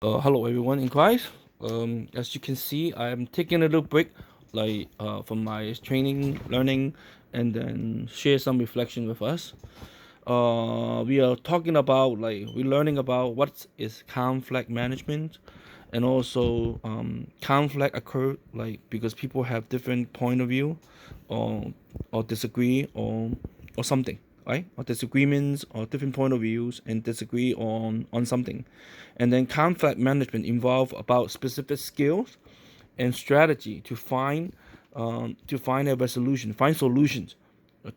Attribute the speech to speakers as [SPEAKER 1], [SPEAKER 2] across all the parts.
[SPEAKER 1] Hello everyone in class. As you can see, I'm taking a little break, from my training, learning, and then share some reflection with us. We are talking about we're learning about what is conflict management, and also conflict occur because people have different point of view, or disagree or something, right? Or disagreements or different point of views and disagree on something, and then conflict management involve about specific skills and strategy to find a resolution, find solutions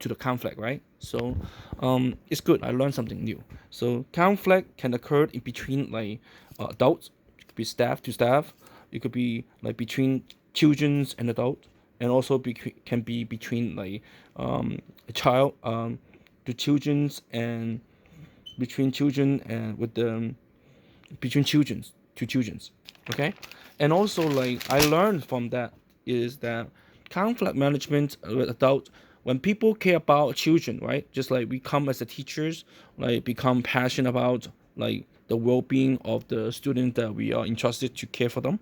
[SPEAKER 1] to the conflict, right? So it's good. I learned something new. So conflict can occur in between adults. It could be staff to staff. It could be like between children and adult, and also can be between a child to children's, and between children and with the between children's to children's. Okay, and also I learned from that is that conflict management with adults, when people care about children, right? Just like we come as a teachers, become passionate about the well-being of the student that we are entrusted to care for them.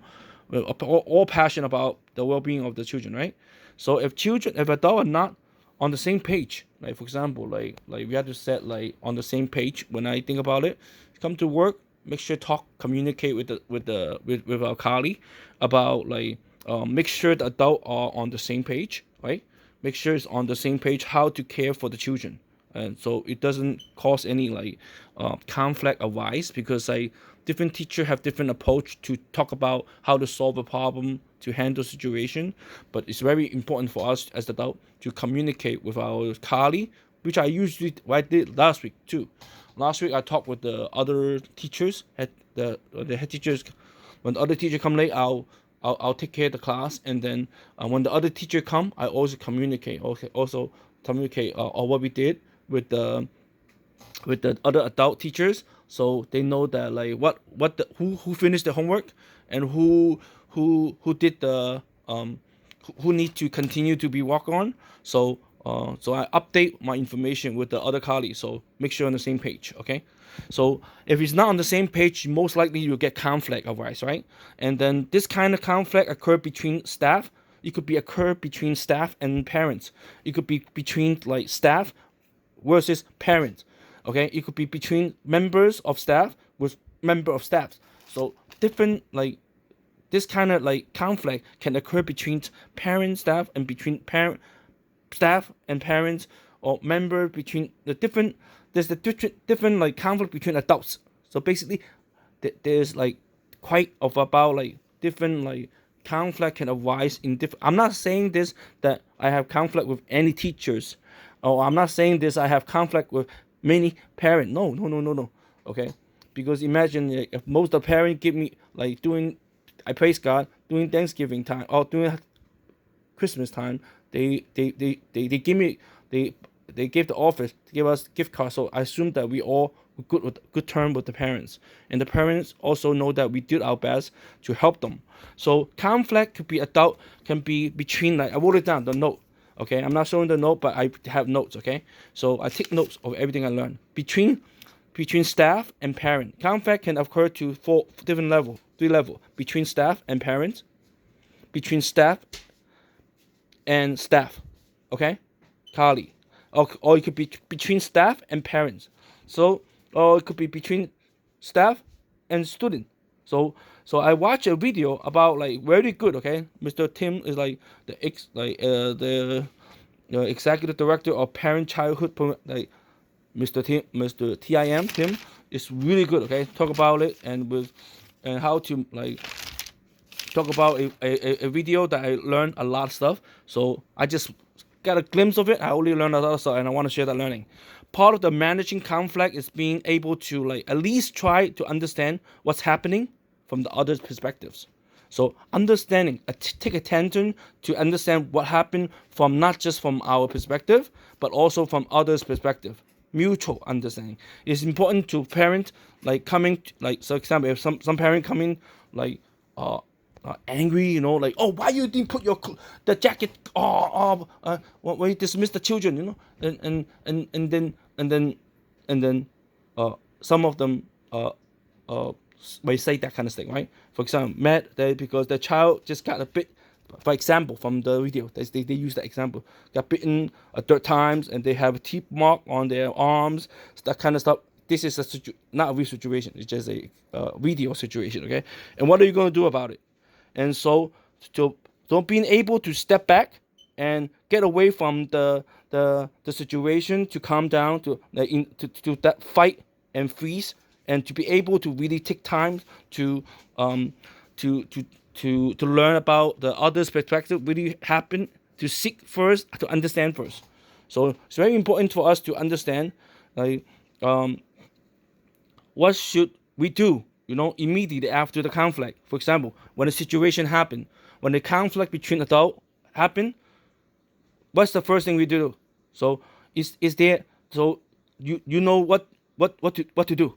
[SPEAKER 1] We're all passionate about the well-being of the children, right? So if adults are not on the same page, like for example, we have to set on the same page. When I think about it, come to work, make sure talk, communicate with our colleague about make sure the adult are on the same page, right? Make sure it's on the same page how to care for the children, and so it doesn't cause any conflict arise, because different teacher have different approach to talk about how to solve a problem, to handle situation. But it's very important for us as adult to communicate with our colleague, which I did last week too. Last week I talked with the other teachers, had the head teachers. When the other teacher come late, I'll take care of the class, and then when the other teacher come, I also communicate. Okay, also communicate on what we did with the other adult teachers, so they know that who finished the homework, and who did the who need to continue to be work on. So I update my information with the other colleagues, so make sure on the same page. Okay, so if it's not on the same page, most likely you'll get conflict arise, right? And then this kind of conflict occur between staff. It could be occur between staff and parents. It could be between staff versus parents. Okay, it could be between members of staff with member of staff. So different this kind of conflict can occur between parent staff, and between parent staff and parents, or member between the different. There's the different conflict between adults. So basically, there's quite of about different conflict can arise in different. I'm not saying this that I have conflict with any teachers, or I'm not saying this I have conflict with many parents. No, no, no, no, no. Okay, because imagine if most of the parents give me doing, I praise God, during Thanksgiving time or during Christmas time, they give me they give the office to give us gift cards. So I assume that we all were good with good term with the parents, and the parents also know that we did our best to help them. So conflict could be adult, can be between I wrote it down the note. Okay, I'm not showing the note, but I have notes. Okay, so I take notes of everything I learned between staff and parent. Conflict can occur to four different level, three level: between staff and parents, between staff and staff, okay, colleague, or it could be between staff and parents. So, or it could be between staff and student. So I watch a video about very good. Okay, Mr. Tim is the executive director of parent childhood Mr. Tim is really good. Okay, talk about it, and how to talk about a video that I learned a lot of stuff. So I just got a glimpse of it. I only learned a lot of stuff, and I want to share that learning. Part of the managing conflict is being able to at least try to understand what's happening from the other's perspectives. So understanding, take attention to understand what happened from not just from our perspective, but also from others' perspective. Mutual understanding. It's important to parent coming so example, if some parent coming like uh angry, oh, why you didn't put the jacket, when you dismiss the children, and then some of them uh may say that kind of thing, right? For example, mad because the child just got a bit. For example, from the video, they use that example. Got bitten a third times, and they have a teeth mark on their arms, that kind of stuff. This is not a real situation. It's just a video situation, okay? And what are you going to do about it? And so, to don't being able to step back and get away from the situation, to calm down, to that fight and freeze, and to be able to really take time to um to to to learn about the other's perspective, really happen, to seek first, to understand first. So it's very important for us to understand, like, um what should we do, immediately after the conflict. For example, when a situation happen, when the conflict between adult happen, what's the first thing we do? So is there, so you know what to do?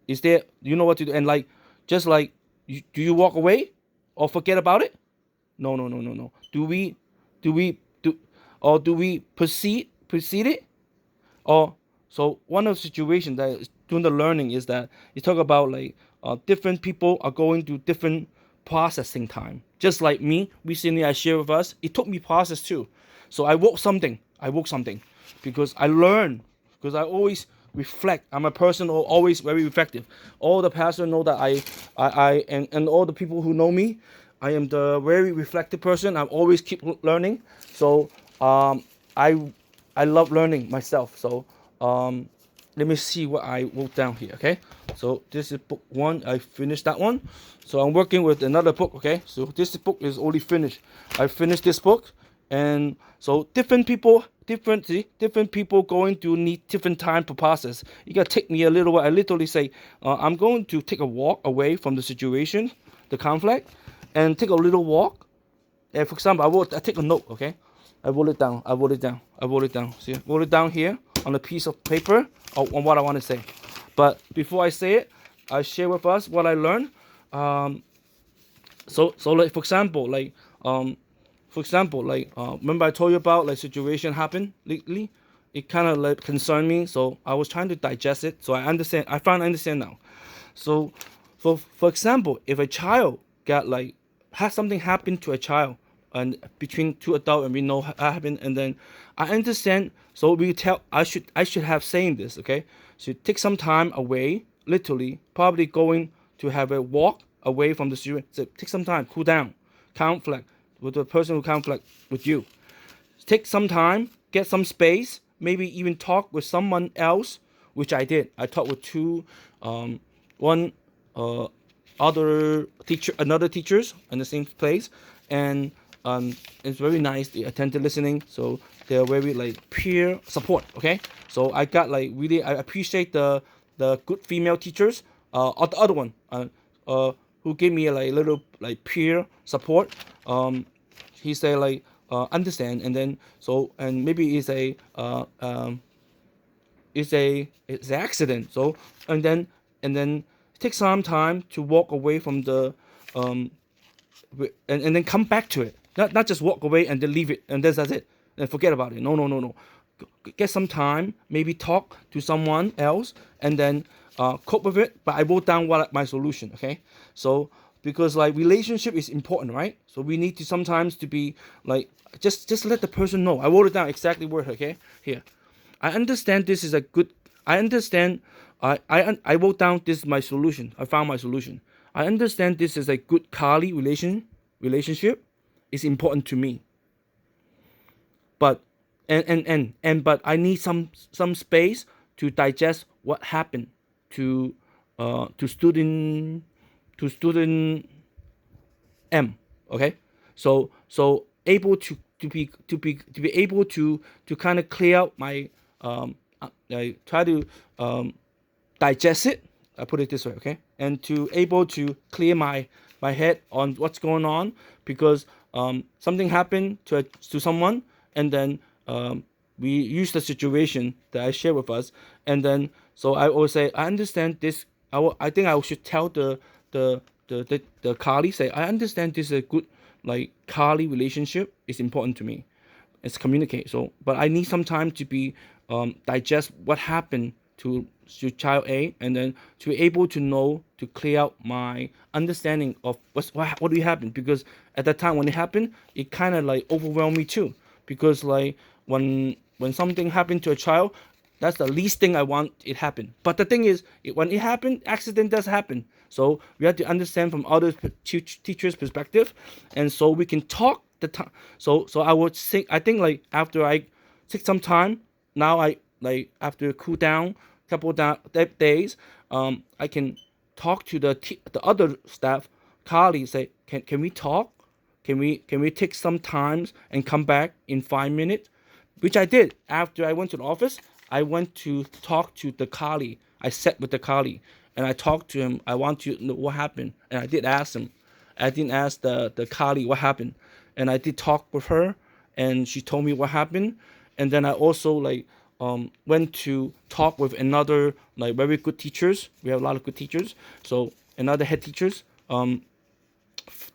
[SPEAKER 1] Is there, you know what to do? And like, just like, do you walk away or forget about it? No, no, no, no, no. Do we or do we proceed it? Or, so one of the situations that is doing the learning is that you talk about, like, different people are going through different processing time. Just like me, recently I shared with us, it took me process too. So I woke something because I learned, because I always reflect. I'm a person who always very reflective. All the pastors know that and all the people who know me, I am the very reflective person. I always keep learning. So I I love learning myself. So um, let me see what I wrote down here. Okay, so this is book one. I finished that one. So I'm working with another book. Okay, so this book is already finished. I finished this book, and so different people going to need different time to process. You gotta take me a little while. I literally say, I'm going to take a walk away from the situation, the conflict, and take a little walk. And for example, I take a note, okay? I wrote it down. I wrote it down. I wrote it down. See, I wrote it down here on a piece of paper on what I want to say. But before I say it, I share with us what I learned. Um, so like, remember I told you about, like, situation happened lately. It kind of like concerned me, so I was trying to digest it. So I understand. I finally understand now. So, for example, if a child got, like, has something happen to a child, and between two adults, and we know what happened, and then I understand. So I should have saying this, okay? So take some time away, literally, probably going to have a walk away from the situation. So take some time, cool down, conflict with the person who conflict with you. Take some time, get some space, maybe even talk with someone else, which I did. I talked with two, one uh, other teacher, another teachers in the same place, and it's very nice. They attentive listening, so they're very, like, peer support. Okay, so I got, like, really, I appreciate the good female teachers. The other one, who gave me, like, a little, like, peer support. He said, like, understand, and then, so, and maybe it's an accident. So, and then take some time to walk away from the um and then come back to it. Not just walk away and then leave it and that's it and forget about it. No, no, no, no. Get some time, maybe talk to someone else, and then cope with it. But I wrote down what my solution. Okay, so because, like, relationship is important, right? So we need to sometimes to be, like, just let the person know. I wrote it down exactly word. Okay, here. I understand this is a good. I understand. I wrote down this is my solution. I found my solution. I understand this is a good Kali relationship. It's important to me, but but I need some space to digest what happened to to student M. Okay, so able to be able to kind of clear out my I try to digest it. I put it this way, okay, and to able to clear my head on what's going on, because something happened to someone, and then we use the situation that I share with us, and then so I will say I understand this. I think I should tell the Kali, say I understand this is a good, like, Kali relationship is important to me. It's communicate. So, but I need some time to be digest what happened to to child A, and then to be able to know to clear out my understanding of what really happened. Because at that time when it happened, it kind of like overwhelmed me too. Because like when something happened to a child, that's the least thing I want it happen. But the thing is, when it happened, accident does happen. So we have to understand from other teachers' perspective, and so we can talk the time. So I would think, I think like after I take some time, now I like after cool down couple days, I can talk to the other staff colleagues. Say, can we talk? Can we take some times and come back in 5 minutes? Which I did. After I went to the office, I went to talk to the colleague. I sat with the colleague and I talked to him. I want to know what happened, and I did ask him. I didn't ask the colleague what happened, and I did talk with her, and she told me what happened. And then I also like went to talk with another like very good teachers. We have a lot of good teachers. So another head teachers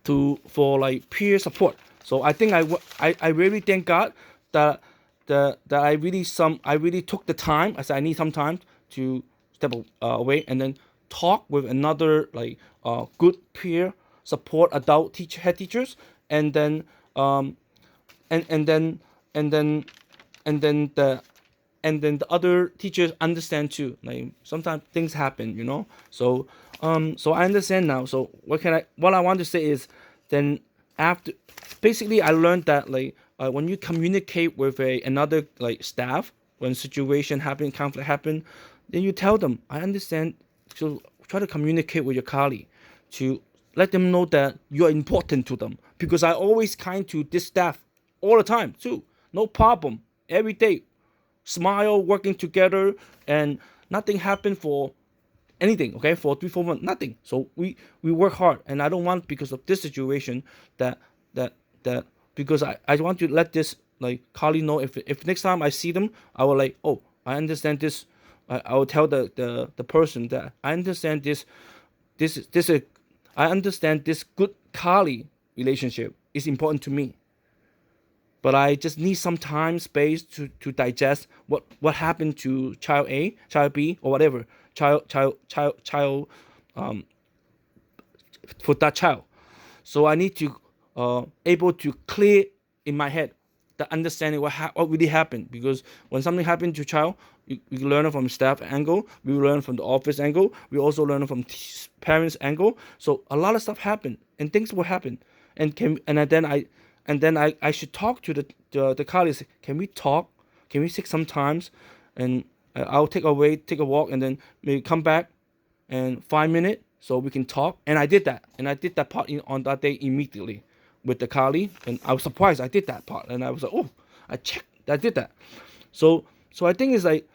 [SPEAKER 1] to for like peer support. So I think I really thank God that I really took the time. I said I need some time to step away and then talk with another like good peer support adult head teachers, and then and then and then and then the other teachers understand too. Like sometimes things happen, you know. So I understand now. So what I want to say is, then after basically I learned that like when you communicate with another like staff, when situation happen, conflict happen, then you tell them I understand. So try to communicate with your colleague to let them know that you're important to them, because I always kind to this staff all the time too. No problem. Every day, smile, working together, and nothing happened for anything. Okay, for 3 4 months, nothing. So we work hard, and I don't want because of this situation that that that because I want to let this like colleague know, if next time I see them, I will like, oh, I understand this. I will tell the person that I understand this is I understand this good colleague relationship is important to me, but I just need some time, space to digest what happened to child A, child B, or whatever child for that child. So I need to able to clear in my head the understanding what really happened. Because when something happened to a child, we learn it from staff angle, we learn from the office angle, we also learn from parents angle. So a lot of stuff happened and things will happen, and then I should talk to the colleagues. Can we talk? Can we take some times? And I'll take a walk, and then maybe come back and 5 minutes so we can talk. And I did that, and I did that part on that day immediately with the colleague, and I was surprised I did that part, and I was like, oh, I did that. So I think it's like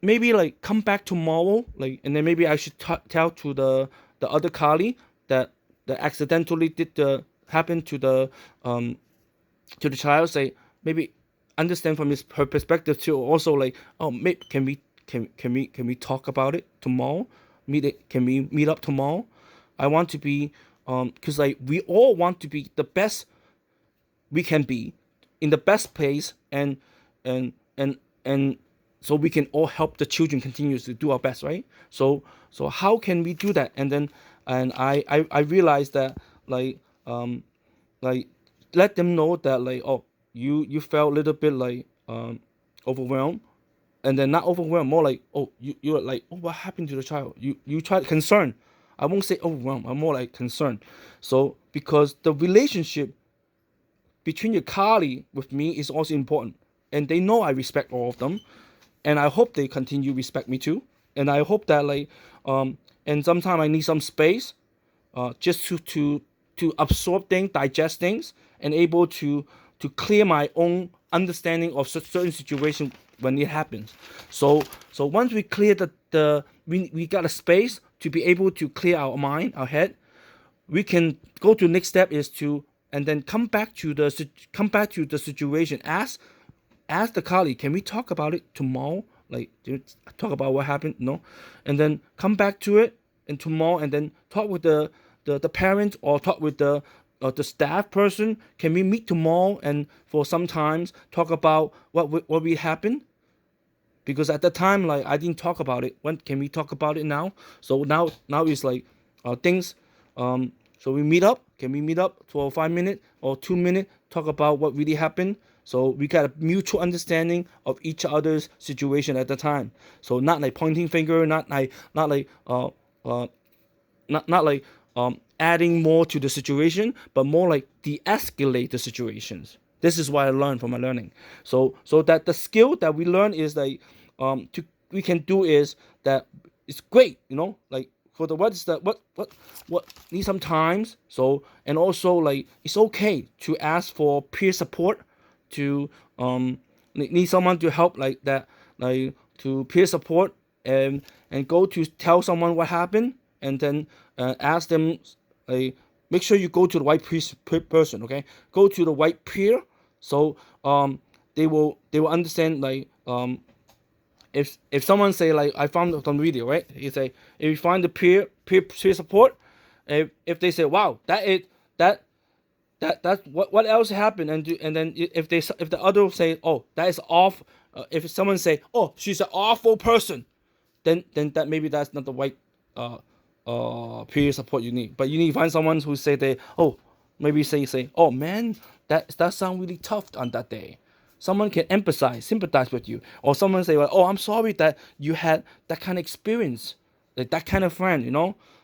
[SPEAKER 1] maybe like come back tomorrow, like, and then maybe I should tell to the other colleague that accidentally did the happen to the child. Say maybe understand from her perspective too. Also like, oh, maybe can we talk about it tomorrow? Can we meet up tomorrow? I want to be because like we all want to be the best we can be in the best place, and and and so we can all help the children continue to do our best, right? So how can we do that? And then I realized that like let them know that like, oh, you felt a little bit like overwhelmed, and then not overwhelmed, more like, oh, you're like, oh, what happened to the child? You try concern. I won't say overwhelmed, I'm more like concerned. So because the relationship between your colleague with me is also important, and they know I respect all of them, and I hope they continue respect me too. And I hope that like and sometimes I need some space just to absorb things, digest things, and able to clear my own understanding of certain situation when it happens. So once we clear we got a space to be able to clear our mind, our head, we can go to the next step is to, and then come back to the situation. Ask the colleague, can we talk about it tomorrow? Like, talk about what happened, no? And then come back to it and tomorrow, and then talk with the parent, or talk with the staff person. Can we meet tomorrow and for some times talk about what we happened? because at the time like I didn't talk about it. When can we talk about it now? So now it's like things. So we meet up. Can we meet up for 5 minutes or 2 minutes? Talk about what really happened. So we got a mutual understanding of each other's situation at the time. So not like pointing finger, uh, not like adding more to the situation, but more like de-escalate the situations. This is what I learned from my learning. So that the skill that we learn is like to we can do is that it's great, like for the what is that what need some times. So and also like it's okay to ask for peer support, to need someone to help like that, like to peer support, and go to tell someone what happened, and then ask them, like, make sure you go to the right person, okay? Go to the right peer, so they will understand, like, if someone say like I found some video, right? You say if you find the peer support, if they say wow, that that what else happened, and then if the other say, oh, that is off, if someone say, oh, she's an awful person, then that maybe that's not the right uh peer support you need. But you need to find someone who say they, oh, maybe say, oh man, that sound really tough on that day. Someone can empathize, sympathize with you, or someone say, like, oh, I'm sorry that you had that kind of experience, like that kind of friend,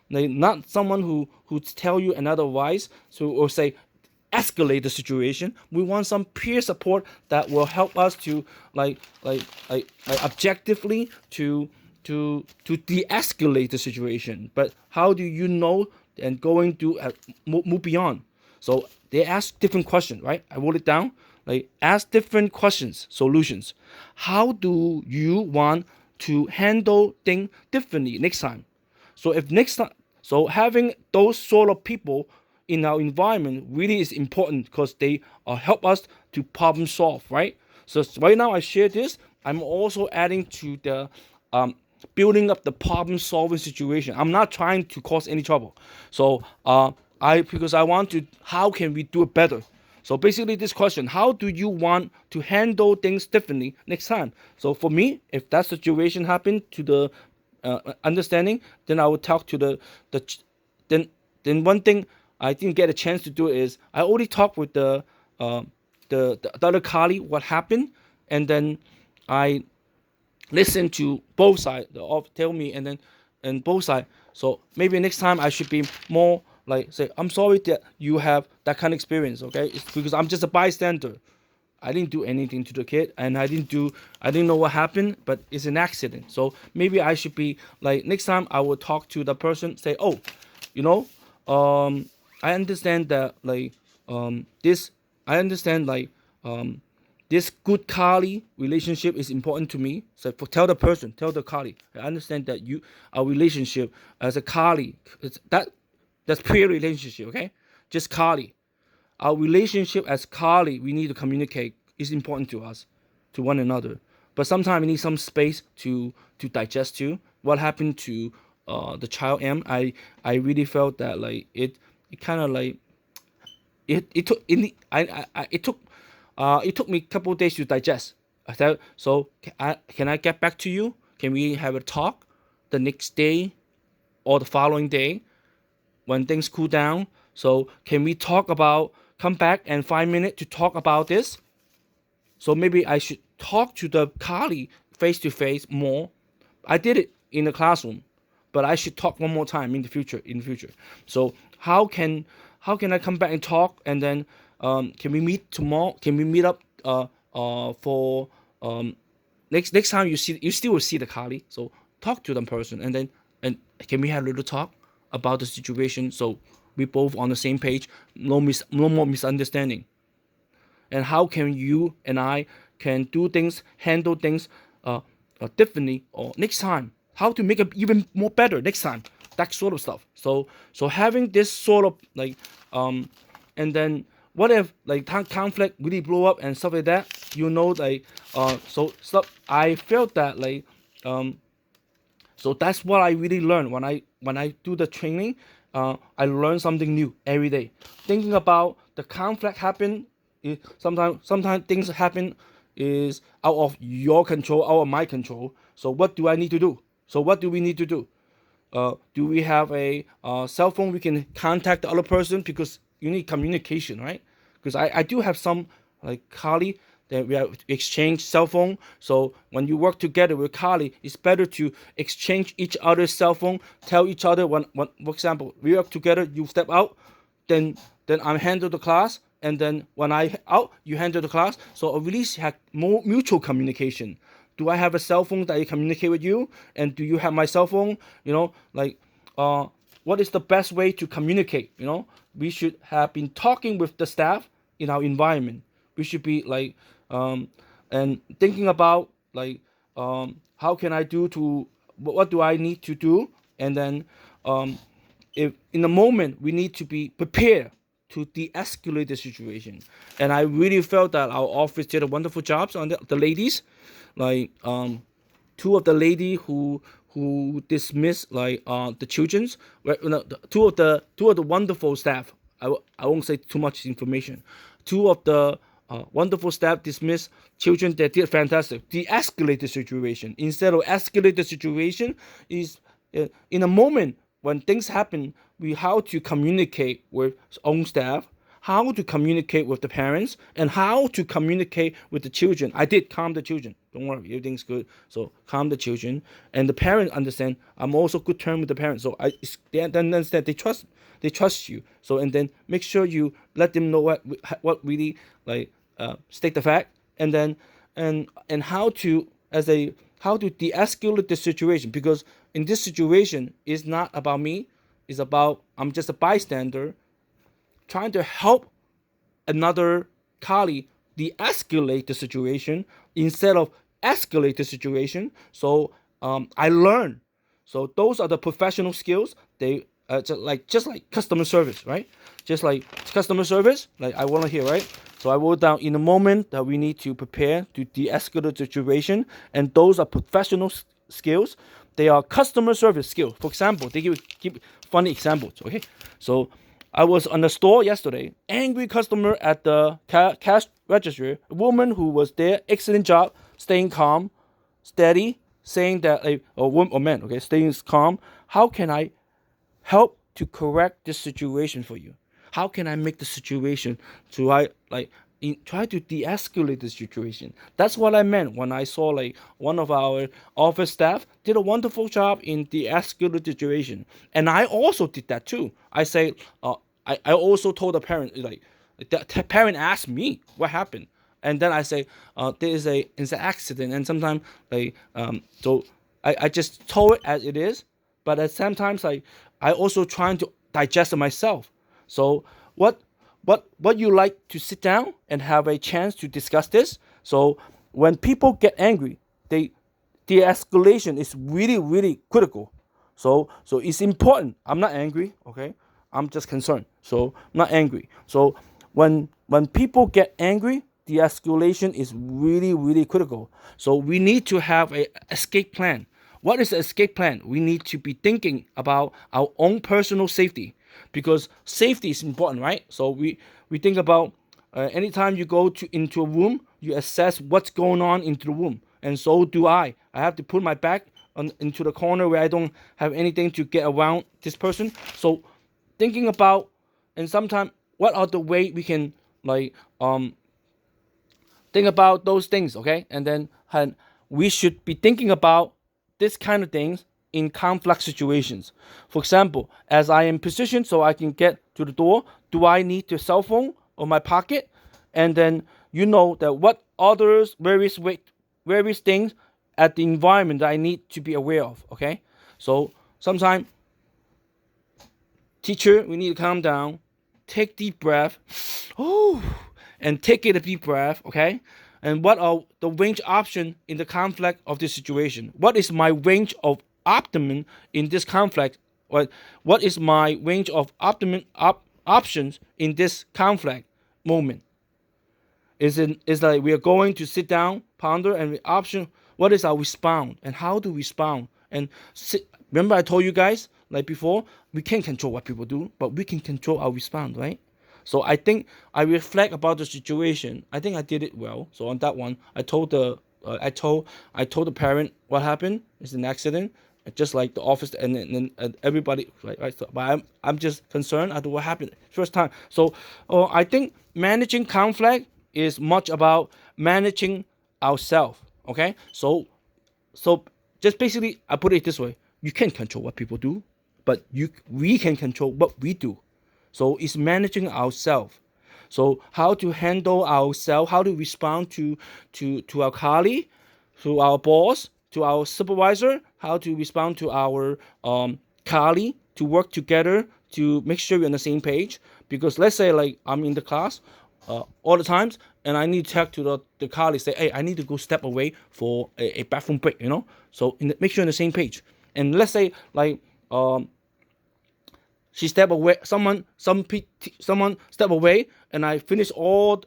[SPEAKER 1] like not someone who tell you another advice, so or say escalate the situation. We want some peer support that will help us to like objectively to de-escalate the situation. But how do you know and going to move beyond? So they ask different questions, right? I wrote it down. Like ask different questions, solutions. How do you want to handle things differently next time? So if next time, so having those sort of people in our environment really is important because they help us to problem solve, right? So right now I share this. I'm also adding to the building up the problem solving situation. I'm not trying to cause any trouble. So because I want to, how can we do it better? So basically this question, how do you want to handle things differently next time? So for me, if that situation happened to the understanding, then I would talk to the then one thing I didn't get a chance to do is I already talked with uh, the other colleague what happened, and then I listen to both sides of tell me, and both sides. So maybe next time I should be more like say, I'm sorry that you have that kind of experience, okay? It's because I'm just a bystander. I didn't do anything to the kid, and I didn't know what happened, but it's an accident. So maybe I should be like next time I will talk to the person, say, oh, you know, I understand that like this I understand like this good colleague relationship is important to me. So tell the person, tell the colleague, I understand that our relationship as a colleague, that's peer relationship, okay? Just colleague. Our relationship as colleague, we need to communicate. Is important to us, to one another. But sometimes we need some space to digest too. What happened to the child M? I really felt that like it kind of like it took in the, it took me a couple of days to digest. I said, so can I get back to you? Can we have a talk the next day or the following day when things cool down? So can we talk about come back and 5 minutes to talk about this? So maybe I should talk to the colleague face to face more. I did it in the classroom, but I should talk one more time in the future. So how can I come back and talk, and then can we meet tomorrow? Can we meet up for next time you still will see the colleague. So talk to them person, and can we have a little talk about the situation, so we both on the same page, no more misunderstanding. And how can you and I can do things, handle things differently or next time? How to make it even more better next time? That sort of stuff. So having this sort of like and then what if like conflict really blow up and stuff like that? Like so stuff. I felt that like so that's what I really learned when I do the training. I learn something new every day. Thinking about the conflict happen. Sometimes things happen is out of your control, out of my control. So what do I need to do? So what do we need to do? Do we have a cell phone we can contact the other person, because you need communication, right? Because I do have some like colleague that we have exchange cell phone. So when you work together with colleague, it's better to exchange each other's cell phone. Tell each other when for example we work together, you step out, then I handle the class, and then when I out, you handle the class. So at least have more mutual communication. Do I have a cell phone that I communicate with you, and do you have my cell phone? Like, uh, what is the best way to communicate? We should have been talking with the staff in our environment. We should be like, and thinking about like, how can I do to, what do I need to do, and then um, if in the moment we need to be prepared to de-escalate the situation. And I really felt that our office did a wonderful job on the ladies, like two of the lady who dismissed like the children's, two of the wonderful staff. I won't say too much information. Two of the wonderful staff dismissed children that did fantastic. De-escalate the situation instead of escalate the situation. Is in a moment when things happen, we how to communicate with own staff, how to communicate with the parents, and how to communicate with the children. I did calm the children. Don't worry, everything's good. So calm the children, and the parents understand. I'm also good term with the parents. So they understand. They trust you. So and then make sure you let them know what really like state the fact, and then and how to how to de-escalate the situation, because in this situation it's not about me, it's about I'm just a bystander trying to help another colleague de-escalate the situation instead of escalate the situation. So I learn. So those are the professional skills. They just like customer service, right? Just like customer service, like I want to hear, right? So I wrote down in the moment that we need to prepare to de-escalate the situation, and those are professional skills. They are customer service skills. For example, they give funny examples. Okay, so I was on the store yesterday. Angry customer at the cash register. A woman who was there, excellent job, staying calm, steady, saying that a woman or man, okay, staying calm. How can I help to correct this situation for you? How can I make the situation to try to de-escalate the situation? That's what I meant when I saw like one of our office staff did a wonderful job in de-escalate the situation, and I also did that too. I say, I also told the parent like the parent asked me what happened, and then I say, there is it's an accident, and sometimes so I just told it as it is, but at sometimes I also trying to digest it myself. So what what you like to sit down and have a chance to discuss this. So when people get angry, they de-escalation is really really critical. So it's important. I'm not angry, okay? I'm just concerned. So I'm not angry. So when people get angry, de-escalation is really really critical. So we need to have a escape plan. What is the escape plan? We need to be thinking about our own personal safety, because safety is important, right? So we think about anytime you go into a room, you assess what's going on into the room, and so do I. I have to put my back into the corner where I don't have anything to get around this person. So thinking about, and sometimes what are the way we can like think about those things, okay? And then we should be thinking about this kind of things in conflict situations. For example, as I am positioned so I can get to the door, do I need the cell phone or my pocket? And then you know that what others various things at the environment that I need to be aware of. Okay, so sometimes teacher, we need to calm down, take deep breath, oh, and take it a deep breath, okay? And what are the range option in the conflict of this situation? What is my range of optimum in this conflict? What is my range of optimum options in this conflict moment? Is like we are going to sit down, ponder, and option. What is our response and how to respond? And remember, I told you guys like before, we can't control what people do, but we can control our response, right? So I think I reflect about the situation. I think I did it well. So on that one, I told the parent what happened. It's an accident, just like the office and everybody, right. So, but I'm just concerned at what happened first time. So I think managing conflict is much about managing ourselves. Okay, so just basically, I put it this way: you can't control what people do, but we can control what we do. So it's managing ourselves. So how to handle ourselves, how to respond to our colleague, to our boss, to our supervisor, how to respond to our colleague, to work together to make sure we're on the same page. Because let's say like I'm in the class all the times, and I need to talk to the colleague, say, hey, I need to go step away for a bathroom break, So make sure on the same page. And let's say like she step away, someone step away, and I finish all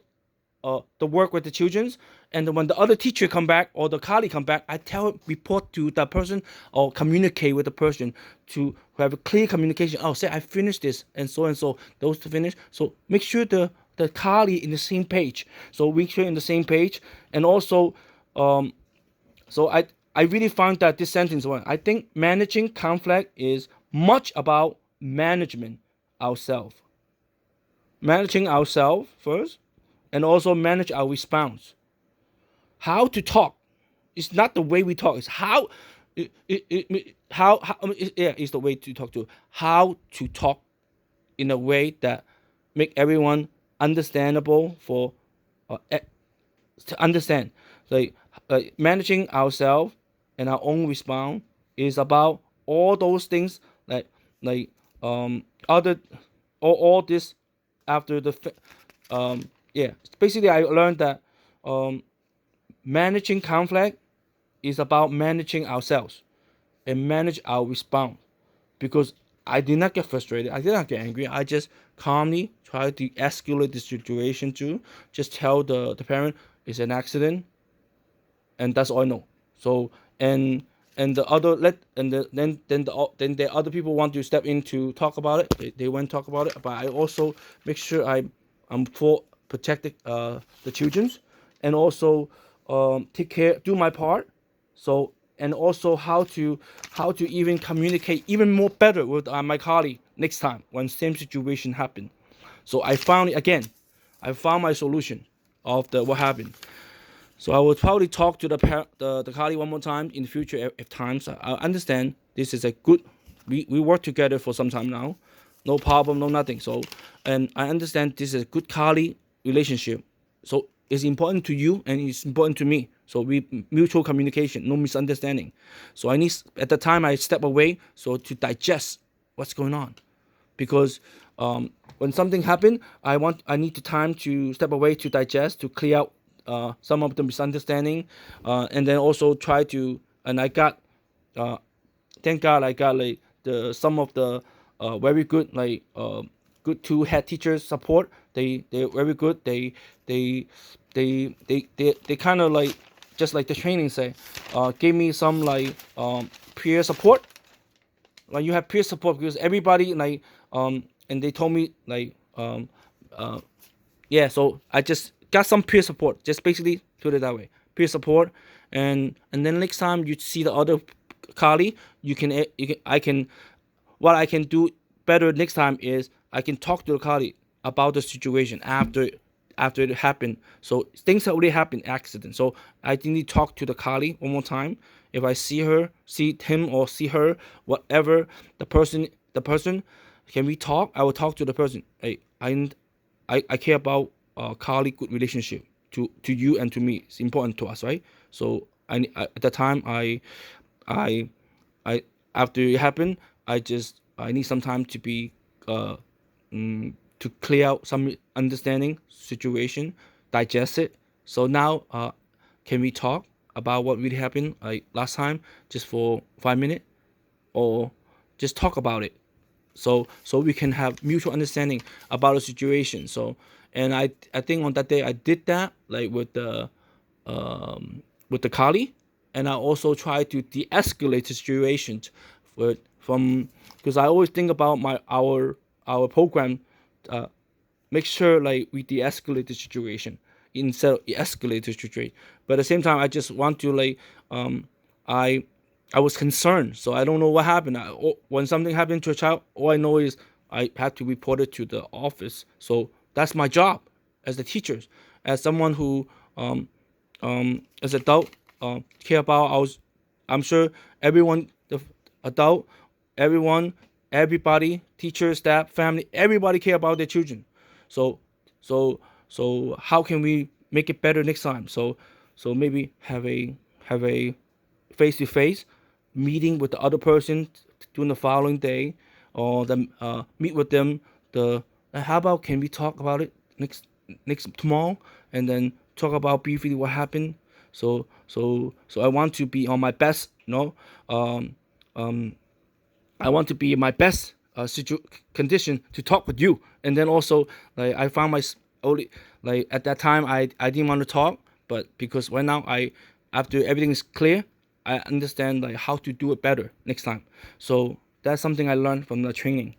[SPEAKER 1] the work with the children. And then when the other teacher come back or the colleague come back, I report to that person or communicate with the person to have a clear communication. Oh, say I finished this and so those to finish. So make sure the colleague in the same page. So make sure in the same page. And also so I really found that this sentence one. I think managing conflict is much about ourselves, managing ourselves first, and also manage our response. How to talk. It's not the way we talk. It's how. Yeah, it's the way to talk to. How to talk in a way that make everyone understandable for to understand. Like, managing ourselves and our own response is about all those things like other all this after the yeah, basically I learned that um managing conflict is about managing ourselves and manage our response, because I did not get frustrated. I did not get angry. I just calmly try to escalate the situation to just tell the parent it's an accident, and that's all I know. So and the other let and then the other people want to step in to talk about it. They went talk about it, but I also make sure I'm for protecting the childrens, and also take care, do my part. So and also how to even communicate even more better with my colleague next time when same situation happen. So I found it again. I found my solution of the what happened. So I will probably talk to the colleague one more time in the future if times. I understand this is a good. We work together for some time now, no problem, no nothing. So, and I understand this is a good colleague relationship. So it's important to you and it's important to me. So we mutual communication, no misunderstanding. So I need at the time I step away so to digest what's going on, because when something happen, I need the time to step away to digest, to clear out some of the misunderstanding, and then also try to. And I got, uh, thank God, I got like the some of the very good good two head teachers support. They're very good. They kind of like just like the training say, gave me some peer support. Like you have peer support because everybody and they told me yeah, so I just got some peer support, just basically put it that way, peer support. And then next time you see the other colleague, I can what I can do better next time is I can talk to the colleague about the situation after it happened. So things that already happened, accident. So I need to talk to the colleague one more time. If I see him or see her, whatever the person, can we talk? I will talk to the person. Hey, I care about colleague good relationship to you and to me. It's important to us, right? So at the time I I after it happened, I need some time to be uh to clear out some understanding situation, digest it. So now can we talk about what really happened like last time, just for 5 minutes, or just talk about it, so we can have mutual understanding about the situation. So and I think on that day I did that like with the colleague, and I also try to de-escalate the situations from because I always think about our program make sure like we de-escalate the situation instead of escalate the situation. But at the same time, I just want to like I I was concerned, so I don't know what happened. When something happened to a child, all I know is I had to report it to the office. So that's my job as the teachers, as someone who as adult care about our. I'm sure everyone, the adult, everyone, everybody, teacher, staff, family, everybody care about their children. So so how can we make it better next time? So maybe have a face to face meeting with the other person during the following day, or then meet with them. The how about can we talk about it next tomorrow, and then talk about briefly what happened. So I want to be on my best. Um, I want to be in my best condition to talk with you. And then also, like I found my only like at that time I didn't want to talk, but because right now I after everything is clear, I understand like how to do it better next time. So that's something I learned from the training.